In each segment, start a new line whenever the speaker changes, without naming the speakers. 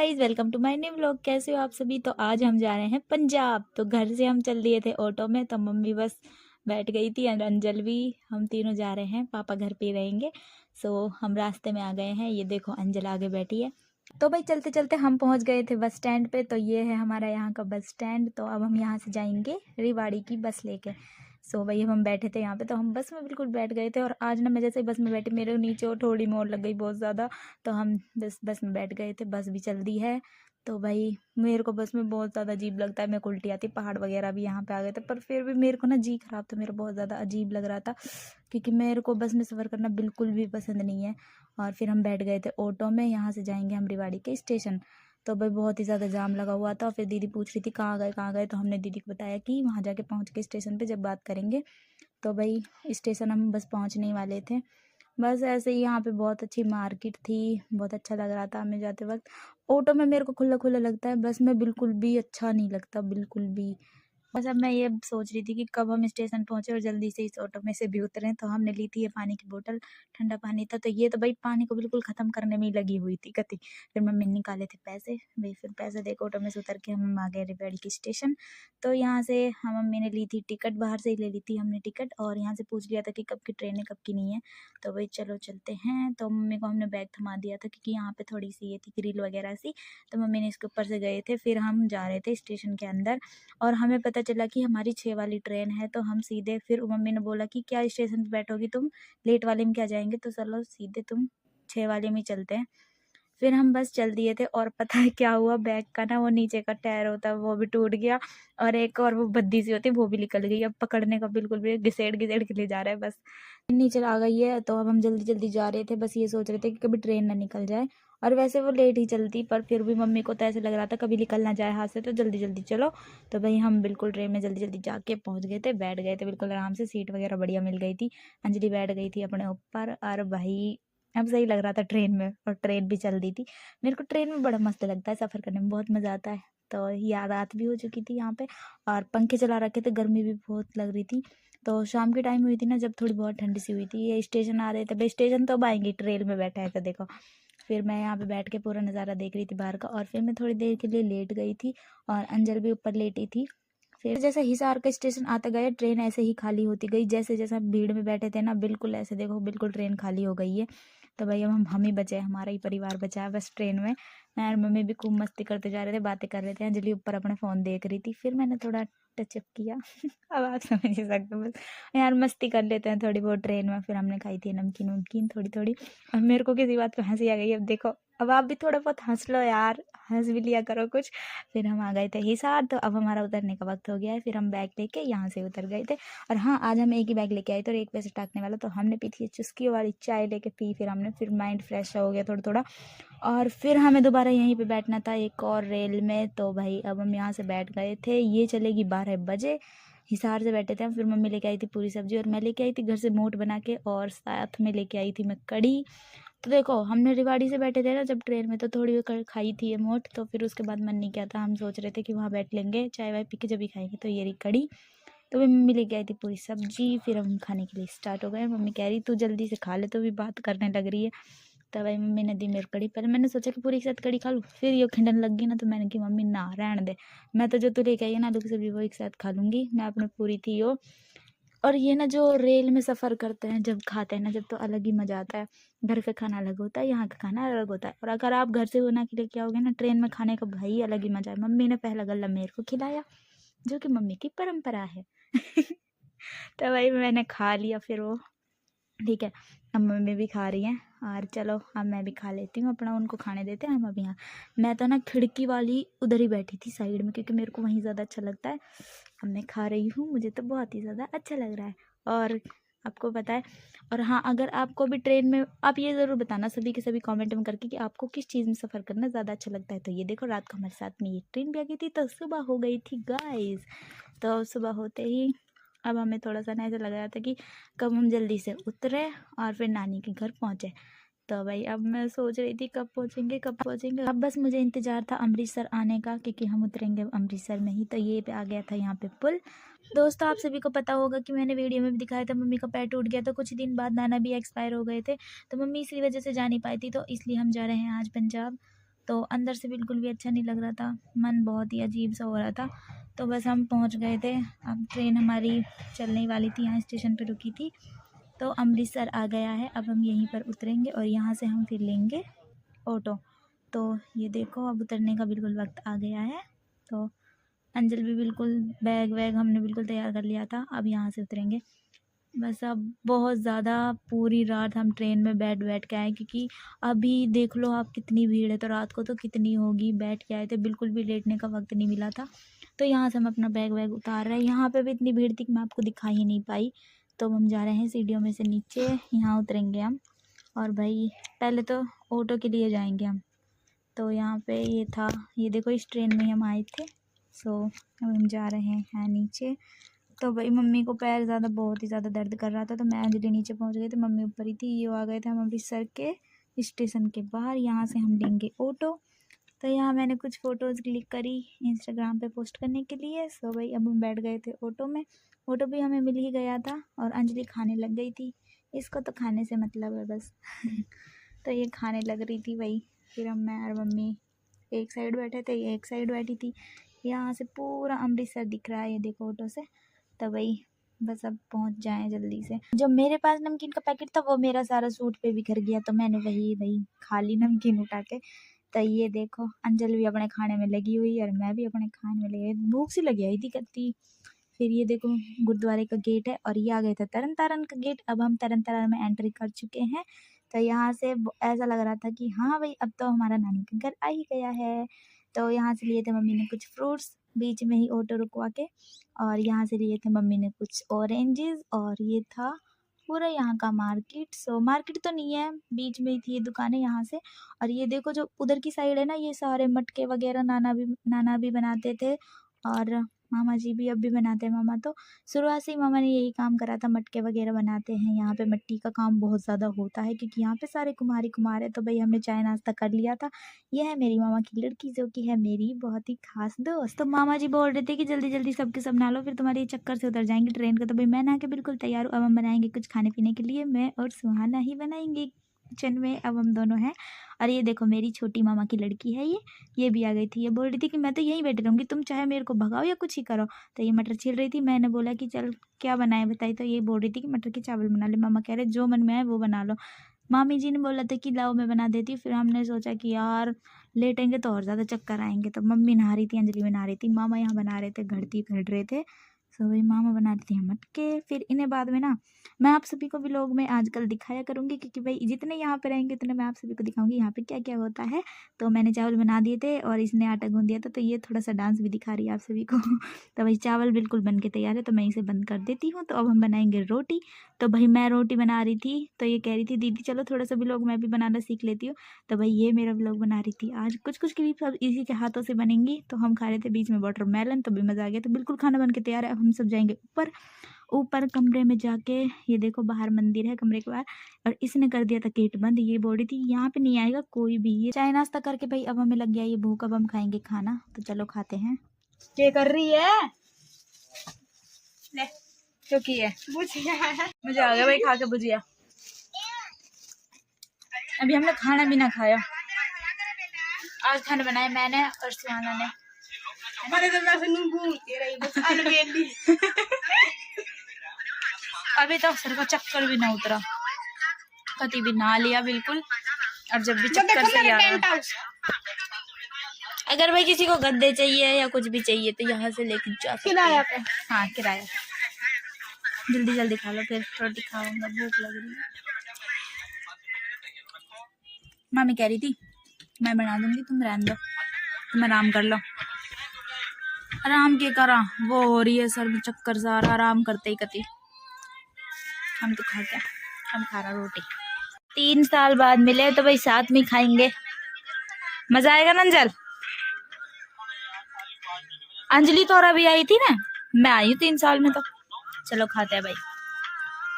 Guys, welcome to my new vlog. कैसे हो आप सभी। तो आज हम जा रहे हैं पंजाब। तो घर से हम चल दिए थे ऑटो में, तो मम्मी बस बैठ गई थी और अंजल भी। हम तीनों जा रहे हैं, पापा घर पे ही रहेंगे। सो हम रास्ते में आ गए हैं। ये देखो अंजल आगे बैठी है। तो भाई चलते चलते हम पहुंच गए थे बस स्टैंड पे। तो ये है हमारा यहाँ का बस स्टैंड। तो अब हम यहाँ से जाएंगे रेवाड़ी की बस लेके। सो भाई हम बैठे थे यहाँ पे, तो हम बस में बिल्कुल बैठ गए थे। और आज ना मैं जैसे ही बस में बैठी, मेरे नीचे और थोड़ी मोड़ लग गई बहुत ज़्यादा। तो हम बस में बैठ गए थे। बस भी चल दी है। तो भाई मेरे को बस में बहुत ज़्यादा अजीब लगता है, मेरे को उल्टी आती। पहाड़ वगैरह भी यहाँ पे आ गए थे, पर फिर भी मेरे को ना जी खराब था, मेरा बहुत ज़्यादा अजीब लग रहा था, क्योंकि मेरे को बस में सफ़र करना बिल्कुल भी पसंद नहीं है। और फिर हम बैठ गए थे ऑटो में। यहाँ से जाएंगे हम रेवाड़ी के स्टेशन। तो भाई बहुत ही ज़्यादा जाम लगा हुआ था। फिर दीदी पूछ रही थी कहाँ गए कहाँ गए। तो हमने दीदी को बताया कि वहाँ जाके पहुँच के स्टेशन पे जब बात करेंगे। तो भाई स्टेशन हम बस पहुँचने ही वाले थे। बस ऐसे ही यहाँ पे बहुत अच्छी मार्केट थी, बहुत अच्छा लग रहा था हमें जाते वक्त। ऑटो में मेरे को खुला खुला लगता है, बस में बिल्कुल भी अच्छा नहीं लगता, बिल्कुल भी। बस अब मैं ये सोच रही थी कि कब हम स्टेशन पहुंचे और जल्दी से इस ऑटो में से भी उतरें। तो हमने ली थी ये पानी की बोतल, ठंडा पानी था। तो ये तो भाई पानी को बिल्कुल ख़त्म करने में ही लगी हुई थी कति। फिर मम्मी ने निकाले थे पैसे भाई, फिर पैसे देकर ऑटो में से उतर के हम आ गए रेवाड़ी की स्टेशन। तो यहाँ से हम मम्मी ने ली थी टिकट, बाहर से ही ले ली थी हमने टिकट। और यहाँ से पूछ लिया था कि कब की ट्रेन है कब की नहीं है। तो भाई चलो चलते हैं। तो मम्मी को हमने बैग थमा दिया था, क्योंकि यहाँ पे थोड़ी सी ये थी ग्रिल वगैरह सी। तो मम्मी ने इसके ऊपर से गए थे। फिर हम जा रहे थे स्टेशन के अंदर, और हमें पता चला कि हमारी 6 वाली ट्रेन है। तो हम सीधे, फिर मम्मी ने बोला कि क्या स्टेशन पे बैठोगी तुम, लेट वाले में क्या जाएंगे, तो चलो सीधे तुम 6 वाले में चलते हैं। फिर हम बस चल दिए थे। और पता है क्या हुआ, बैग का ना वो नीचे का टायर होता है वो भी टूट गया, और एक और वो बद्दी सी होती है वो भी निकल गई। अब पकड़ने का बिल्कुल भी, घिसेड़ घिसेड़ के ले जा रहा है बस। नीचे आ गई है। तो अब हम जल्दी जल्दी जा रहे थे, बस ये सोच रहे थे कि कभी ट्रेन ना निकल जाए। और वैसे वो लेट ही चलती, पर फिर भी मम्मी को तो ऐसे लग रहा था कभी निकल ना जाए हाथ से, तो जल्दी जल्दी चलो। तो भाई हम बिल्कुल ट्रेन में जल्दी जल्दी जाके पहुंच गए थे, बैठ गए थे बिल्कुल आराम से। सीट वगैरह बढ़िया मिल गई थी, अंजलि बैठ गई थी अपने ऊपर। और भाई अब सही लग रहा था ट्रेन में, और ट्रेन भी चल दी थी। मेरे को ट्रेन में बड़ा मस्त लगता है, सफ़र करने में बहुत मज़ा आता है। तो याद रात भी हो चुकी थी यहाँ पे, और पंखे चला रखे थे, गर्मी भी बहुत लग रही थी। तो शाम की टाइम हुई थी ना, जब थोड़ी बहुत ठंडी सी हुई थी। ये स्टेशन आ रहे थे भाई, स्टेशन तो अब आएंगे, ट्रेन में बैठा है तो देखो। फिर मैं यहाँ पे बैठ के पूरा नज़ारा देख रही थी बाहर का। और फिर मैं थोड़ी देर के लिए लेट गई थी, और अंजल भी ऊपर लेटी थी। फिर जैसे हिसार का स्टेशन आता गया, ट्रेन ऐसे ही खाली होती गई। जैसे जैसे हम भीड़ में बैठे थे ना, बिल्कुल ऐसे देखो बिल्कुल ट्रेन खाली हो गई है। तो भाई अब हम ही बचे, हमारा ही परिवार बचा है बस ट्रेन में। मैं और मम्मी भी खूब मस्ती करते जा रहे थे, बातें कर रहे थे। अंजलि ऊपर अपना फ़ोन देख रही थी। फिर मैंने थोड़ा टचअप किया अब आप समझ ही सकते हो, बस यार मस्ती कर लेते हैं थोड़ी बहुत ट्रेन में। फिर हमने खाई थी नमकीन वमकीन थोड़ी थोड़ी। और मेरे को किसी बात पे हंसी आ गई। अब देखो, अब आप भी थोड़ा बहुत हंस लो यार, हंस भी लिया करो कुछ। फिर हम आ गए थे हिसार। तो अब हमारा उतरने का वक्त हो गया है। फिर हम बैग लेके यहाँ से उतर गए थे। और हाँ, आज हम एक ही बैग लेके आए थे और एक पैसे टाकने वाला। तो हमने पी थी चुस्की वाली चाय, लेके पी। फिर हमने, फिर माइंड फ्रेश हो गया थोड़ा थोड़ा। और फिर हमें दोबारा यहीं पे बैठना था एक और रेल में। तो भाई अब हम यहाँ से बैठ गए थे। ये चलेगी 12 बजे। हिसार से बैठे थे हम। फिर मम्मी लेके आई थी पूरी सब्जी, और मैं लेके आई थी घर से मोट बना के, और साथ में लेके आई थी मैं कड़ी। तो देखो हमने रेवाड़ी से बैठे थे ना जब ट्रेन में, तो थोड़ी खाई थी ये मोट। तो फिर उसके बाद मन नहीं किया था, हम सोच रहे थे कि वहाँ बैठ लेंगे चाय वाय पी के जब भी खाएंगे। तो ये रही कड़ी। तो भी मम्मी लेके आई थी पूरी सब्जी। फिर हम खाने के लिए स्टार्ट हो गए। मम्मी कह रही तू जल्दी से खा ले, तो भी बात करने लग रही है। तब भाई मम्मी ने दी मेरे कड़ी। पहले मैंने सोचा कि पूरी के साथ कड़ी खा लूँ, फिर ये खिंडन लग गई ना, तो मैंने कि मम्मी ना रहने दे, मैं तो जो तू लेके आई है ना आलू की सब्जी वो एक साथ खा लूँगी, मैं अपने पूरी थी वो। और ये ना जो रेल में सफ़र करते हैं जब खाते हैं ना, जब तो अलग ही मज़ा आता है। घर का खाना अलग होता है, यहाँ का खाना अलग होता है। और अगर आप घर से बना के लेके आओगे ना, ट्रेन में खाने का भाई अलग ही मज़ा है। मम्मी ने पहला गल्ला मेरे को खिलाया, जो कि मम्मी की परंपरा है तो भाई मैंने खा लिया फिर वो, ठीक है। अब मम्मी भी खा रही हैं, और चलो अब मैं भी खा लेती हूँ अपना, उनको खाने देते हैं हम अभी यहाँ। मैं तो ना खिड़की वाली उधर ही बैठी थी साइड में, क्योंकि मेरे को वहीं ज़्यादा अच्छा लगता है। अब मैं खा रही हूँ, मुझे तो बहुत ही ज़्यादा अच्छा लग रहा है। और आपको पता है, और हाँ, अगर आपको भी ट्रेन में, आप ये ज़रूर बताना सभी के सभी कमेंट में करके कि आपको किस चीज़ में सफ़र करना ज़्यादा अच्छा लगता है। तो ये देखो रात को हमारे साथ में ये ट्रेन भी आ गई थी, तो सुबह हो गई थी गाइस। तो सुबह होते ही अब हमें थोड़ा सा ना ऐसा लग रहा था कि कब हम जल्दी से उतरे और फिर नानी के घर पहुँचे। तो भाई अब मैं सोच रही थी कब पहुँचेंगे कब पहुँचेंगे। अब बस मुझे इंतज़ार था अमृतसर आने का, क्योंकि हम उतरेंगे अमृतसर में ही। तो ये पे आ गया था यहाँ पे पुल। दोस्तों आप सभी को पता होगा कि मैंने वीडियो में भी दिखाया था, मम्मी का पैर टूट गया। तो कुछ दिन बाद नाना भी एक्सपायर हो गए थे, तो मम्मी इसी वजह से जा नहीं पाई थी। तो इसलिए हम जा रहे हैं आज पंजाब। तो अंदर से बिल्कुल भी अच्छा नहीं लग रहा था, मन बहुत ही अजीब सा हो रहा था। तो बस हम पहुंच गए थे। अब ट्रेन हमारी चलने वाली थी, यहाँ स्टेशन पे रुकी थी। तो अमृतसर आ गया है, अब हम यहीं पर उतरेंगे और यहाँ से हम फिर लेंगे ऑटो। तो ये देखो अब उतरने का बिल्कुल वक्त आ गया है। तो अंजल भी बिल्कुल बैग वैग हमने बिल्कुल तैयार कर लिया था, अब यहाँ से उतरेंगे। बस अब बहुत ज़्यादा पूरी रात हम ट्रेन में बैठ के आए, क्योंकि अभी देख लो आप कितनी भीड़ है, तो रात को तो कितनी होगी। बैठ के आए थे, बिल्कुल भी लेटने का वक्त नहीं मिला था। तो यहाँ से हम अपना बैग वैग उतार रहे हैं। यहाँ पे भी इतनी भीड़ थी कि मैं आपको दिखा ही नहीं पाई। तो हम जा रहे हैं सीढ़ियों में से नीचे, यहाँ उतरेंगे हम। और भाई पहले तो ऑटो के लिए जाएंगे हम। तो यहाँ पे ये था, ये देखो इस ट्रेन में हम आए थे। सो अब हम जा रहे हैं नीचे। तो भाई मम्मी को पैर ज़्यादा बहुत ही ज़्यादा दर्द कर रहा था, तो मैं अंजलि नीचे पहुँच गई थी, मम्मी ऊपर ही थी। ये आ गए थे हम अमृतसर के स्टेशन के बाहर। यहाँ से हम लेंगे ऑटो। तो यहाँ मैंने कुछ फ़ोटोज़ क्लिक करी इंस्टाग्राम पे पोस्ट करने के लिए। सो भाई अब हम बैठ गए थे ऑटो में। ऑटो भी हमें मिल ही गया था और अंजलि खाने लग गई थी। इसको तो खाने से मतलब है बस तो ये खाने लग रही थी भाई। फिर हम मैं और मम्मी एक साइड बैठे थे, ये एक साइड बैठी थी। यहाँ से पूरा अमृतसर दिख रहा है, ये देखो ऑटो से। तो भाई बस अब पहुंच जाएं जल्दी से। जो मेरे पास नमकीन का पैकेट था वो मेरा सारा सूट पे बिखर गया, तो मैंने वही खाली नमकीन उठा के। तो ये देखो अंजल भी अपने खाने में लगी हुई है और मैं भी अपने खाने में लगी, भूख सी लगी आई थी कत्ती। फिर ये देखो गुरुद्वारे का गेट है और ये आ गए थे तरन तारण का गेट। अब हम तरन तारण में एंट्री कर चुके हैं। तो यहाँ से ऐसा लग रहा था कि हाँ भाई अब तो हमारा नानी का घर आ ही गया है। तो यहाँ से लिए थे मम्मी ने कुछ फ्रूट्स बीच में ही ऑटो रुकवा के, और यहाँ से लिए थे मम्मी ने कुछ ऑरेंजेस। और ये था पूरा यहाँ का मार्केट। सो मार्केट तो नहीं है, बीच में ही थी ये दुकानें यहाँ से। और ये देखो जो उधर की साइड है ना, ये सारे मटके वगैरह नाना भी बनाते थे और मामा जी भी अब भी बनाते हैं। मामा तो शुरुआत से ही मामा ने यही काम करा था, मटके वगैरह बनाते हैं। यहाँ पे मिट्टी का काम बहुत ज़्यादा होता है क्योंकि यहाँ पे सारे कुम्हार है। तो भाई हमने चाय नाश्ता कर लिया था। यह है मेरी मामा की लड़की, जो कि है मेरी बहुत ही खास दोस्त। तो मामा जी बोल रहे थे कि जल्दी जल्दी सबके सब नहा लो, फिर तुम्हारे चक्कर से उतर जाएंगे ट्रेन का। तो भाई मैं नहा के बिल्कुल तैयार हूँ। अब हम बनाएंगे कुछ खाने पीने के लिए, मैं और सुहाना ही बनाएंगे किचन में। अब हम दोनों हैं। और ये देखो मेरी छोटी मामा की लड़की है, ये भी आ गई थी। ये बोल रही थी कि मैं तो यहीं बैठी रहूँगी, तुम चाहे मेरे को भगाओ या कुछ ही करो। तो ये मटर छील रही थी, मैंने बोला कि चल क्या बनाए बताई। तो ये बोल रही थी कि मटर के चावल बना ले। मामा कह रहे जो मन में आए वो बना लो। मामी जी ने बोला था कि लाओ मैं बना देती। फिर हमने सोचा कि यार लेटेंगे तो और ज़्यादा चक्कर आएंगे। तो मम्मी नहा रही थी, अंजलि में नहा रही थी, मामा यहाँ बना रहे थे, घड़ रहे थे। सो भाई मामा बना रही थी मटके। फिर इन्हें बाद में ना मैं आप सभी को व्लॉग में आजकल दिखाया करूँगी, क्योंकि भाई जितने यहाँ पे रहेंगे उतने मैं आप सभी को दिखाऊंगी यहाँ पे क्या क्या होता है। तो मैंने चावल बना दिए थे और इसने आटा गूंद दिया था, तो ये थोड़ा सा डांस भी दिखा रही है आप सभी को तो भाई चावल बिल्कुल बन के तैयार है, तो मैं इसे बंद कर देती हूँ। तो अब हम बनाएंगे रोटी। तो भाई मैं रोटी बना रही थी, तो ये कह रही थी दीदी चलो थोड़ा सा व्लॉग मैं भी बनाना सीख लेती हूँ। तो भाई ये मेरा व्लॉग बना रही थी। आज कुछ कुछ क्लिप अब इसी के हाथों से बनेंगी। तो हम खा रहे थे बीच में वाटरमेलन, तो भी मज़ा आ गया। तो बिल्कुल खाना बन के तैयार है। अब हम सब जाएंगे ऊपर। ऊपर कमरे में जाके ये देखो बाहर मंदिर है कमरे के बाहर, और इसने कर दिया था गेट बंद। ये बोल रही थी यहाँ पे नहीं आएगा कोई भी। ये चाय नाश्ता करके भाई अब हमें लग गया ये भूख, अब हम खाएंगे खाना। तो चलो खाते हैं। क्या कर रही है? ले क्यों की है? मुझे आ गया भाई खा के भुजिया। अभी हमने खाना भी ना खाया। आज खाना बनाया मैंने और सुहाना ने। अभी तक सर का चक्कर भी ना उतरा, कति भी ना लिया बिल्कुल। और जब भी चक्कर से आ रहा, अगर भाई किसी को गद्दे चाहिए या कुछ भी चाहिए तो यहाँ से लेके जा सकते हैं। हाँ किराया। जल्दी जल्दी खा लो, फिर रोटी खाऊंगा, भूख लग रही है। मामी कह रही थी मैं बना दूंगी, तुम रहने दो, तुम आराम कर लो। आराम के करा, वो हो रही है सर में चक्कर से आ रहा, आराम करते ही कति। हम तो खा क्या, हम खा रहा रोटी। 3 साल बाद मिले तो भाई साथ में खाएंगे, मजा आएगा ना अंजल। अंजलि तो और अभी आई थी ना, मैं आई हूँ 3 साल में। तो चलो खाते हैं भाई,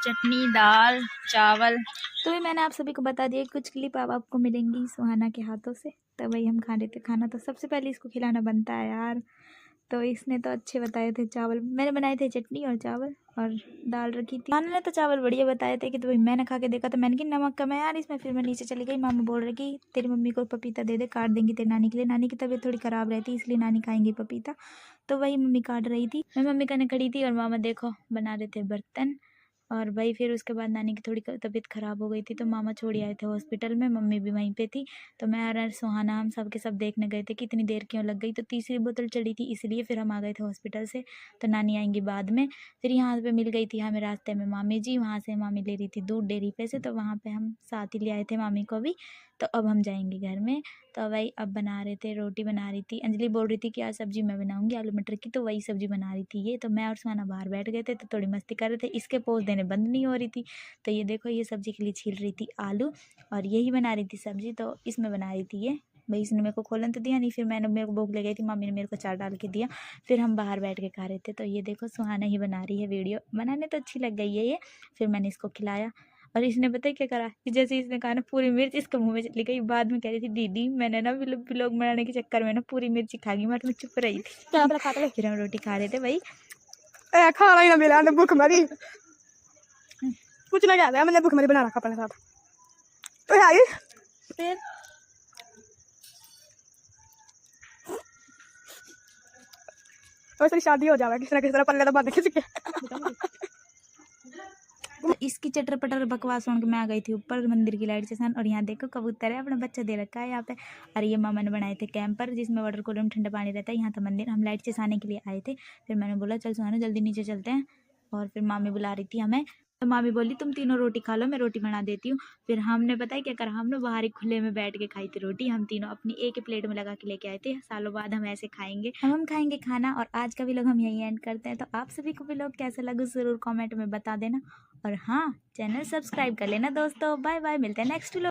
चटनी दाल चावल। तो भी मैंने आप सभी को बता दिया, कुछ क्लिप अब आपको मिलेंगी सुहाना के हाथों से। तो भाई हम खा रहे थे खाना, तो सबसे पहले इसको खिलाना बनता है यार। तो इसने तो अच्छे बताए थे चावल, मैंने बनाए थे चटनी और चावल और दाल रखी थी। माना ने तो चावल बढ़िया बताए थे कि तो भाई मैंने खा के देखा तो मैंने कि नमक कम है यार इसमें। फिर मैं नीचे चली गई, मामा बोल रहे कि तेरी मम्मी को पपीता दे दे, काट देंगी तेरी नानी के लिए, नानी की तबीयत थोड़ी ख़राब रहती है इसलिए नानी खाएंगी पपीता। तो वही मम्मी काट रही थी, मैं मम्मी करने खड़ी थी और मामा देखो बना रहे थे बर्तन। और भाई फिर उसके बाद नानी की थोड़ी तबीयत ख़राब हो गई थी तो मामा छोड़ आए थे हॉस्पिटल में, मम्मी भी वहीं पे थी। तो मैं और सुहाना हम सब के सब देखने गए थे कि इतनी देर क्यों लग गई। तो तीसरी बोतल चढ़ी थी इसलिए फिर हम आ गए थे हॉस्पिटल से, तो नानी आएंगी बाद में। फिर यहाँ पे मिल गई थी हमें रास्ते में मामी जी, वहाँ से मामी ले रही थी दूध डेयरी पे से, तो वहाँ पे हम साथ ही ले आए थे मामी को भी। तो अब हम जाएंगे घर में। तो वही अब बना रहे थे, रोटी बना रही थी, अंजलि बोल रही थी कि आज सब्जी मैं बनाऊंगी आलू मटर की, तो वही सब्जी बना रही थी ये। तो मैं और सुहाना बाहर बैठ गए थे तो थोड़ी मस्ती कर रहे थे, इसके पोज देने बंद नहीं हो रही थी। तो ये देखो ये सब्जी के लिए छील रही थी आलू और यही बना रही थी सब्जी। तो इसमें बना रही थी ये, भाई इसने मेरे को खोलन तो दिया नहीं, फिर मेरे को भूख लग गई थी, मम्मी ने मेरे को चाट डाल के दिया, फिर हम बाहर बैठ के खा रहे थे। तो ये देखो सुहाना ही बना रही है, वीडियो बनाने तो अच्छी लग गई है ये। फिर मैंने इसको खिलाया और इसने पता है क्या करा कि जैसे इसने कहा ना पूरी मिर्च इसके मुंह में चली गई। बाद में कह रही थी दीदी मैंने ना व्लॉग बनाने के चक्कर में ना पूरी मिर्ची खा गई, मैं चुप रही थी। फिर हम रोटी खा रहे थे भाई,
खाना ही ना मिला भूख मरी, कुछ ना क्या मैंने भूख मरी बना रखा अपने साथ। तो है
फिर
वैसे शादी हो जाएगा किसी ना किसी तरह, पल्ले तो बात खिंच
इसकी चटर पटर बकवास सुन के मैं आ गई थी ऊपर मंदिर की लाइट से सन। और यहाँ देखो कबूतर है, अपना बच्चा दे रखा है यहाँ पे। और ये मामा ने बनाए थे कैंपर जिसमें वाटर कूलर में ठंडा पानी रहता है। यहाँ था मंदिर, हम लाइट से आने के लिए आए थे। फिर मैंने बोला चल सुहाना जल्दी नीचे चलते हैं, और फिर मामी बुला रही थी हमें। तो मामी बोली तुम तीनों रोटी खा लो, मैं रोटी बना देती हूँ। फिर हमने पता है क्या करा, हमने बाहर ही खुले में बैठ के खाई थी रोटी, हम तीनों अपनी एक ही प्लेट में लगा के लेके आए थे। सालों बाद हम ऐसे खाएंगे, हम खाएंगे खाना। और आज का व्लॉग हम यही एंड करते हैं। तो आप सभी को व्लॉग कैसा लगा ज़रूर कमेंट में बता देना, और हाँ चैनल सब्सक्राइब कर लेना दोस्तों। बाय बाय, मिलते हैं नेक्स्ट व्लॉग।